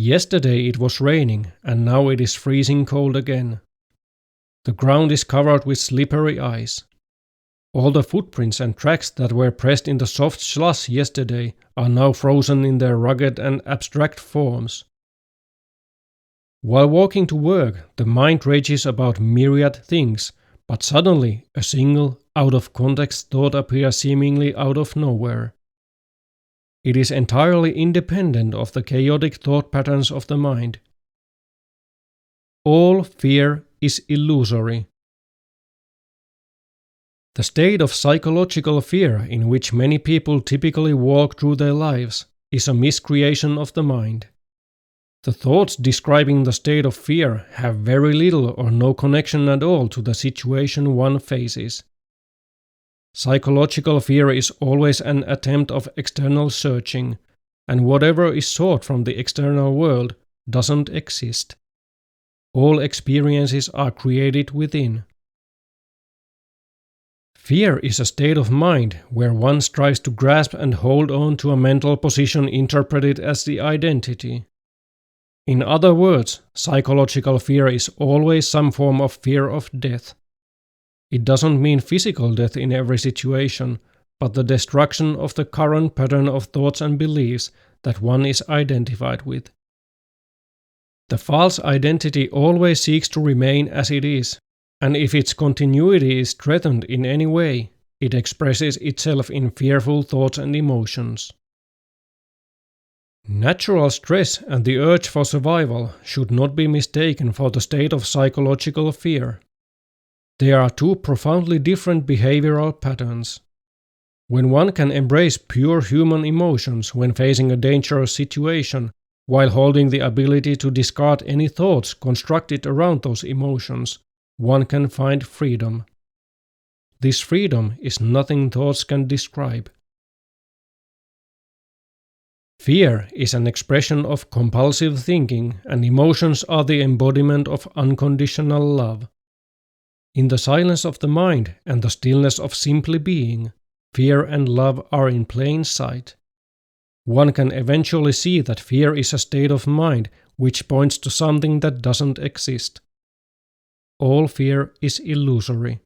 Yesterday it was raining, and now it is freezing cold again. The ground is covered with slippery ice. All the footprints and tracks that were pressed in the soft slush yesterday are now frozen in their rugged and abstract forms. While walking to work, the mind rages about myriad things, but suddenly a single, out-of-context thought appears seemingly out of nowhere. It is entirely independent of the chaotic thought patterns of the mind. All fear is illusory. The state of psychological fear in which many people typically walk through their lives is a miscreation of the mind. The thoughts describing the state of fear have very little or no connection at all to the situation one faces. Psychological fear is always an attempt of external searching, and whatever is sought from the external world doesn't exist. All experiences are created within. Fear is a state of mind where one strives to grasp and hold on to a mental position interpreted as the identity. In other words, psychological fear is always some form of fear of death. It doesn't mean physical death in every situation, but the destruction of the current pattern of thoughts and beliefs that one is identified with. The false identity always seeks to remain as it is, and if its continuity is threatened in any way, it expresses itself in fearful thoughts and emotions. Natural stress and the urge for survival should not be mistaken for the state of psychological fear. They are two profoundly different behavioral patterns. When one can embrace pure human emotions when facing a dangerous situation, while holding the ability to discard any thoughts constructed around those emotions, one can find freedom. This freedom is nothing thoughts can describe. Fear is an expression of compulsive thinking, and emotions are the embodiment of unconditional love. In the silence of the mind and the stillness of simply being, fear and love are in plain sight. One can eventually see that fear is a state of mind which points to something that doesn't exist. All fear is illusory.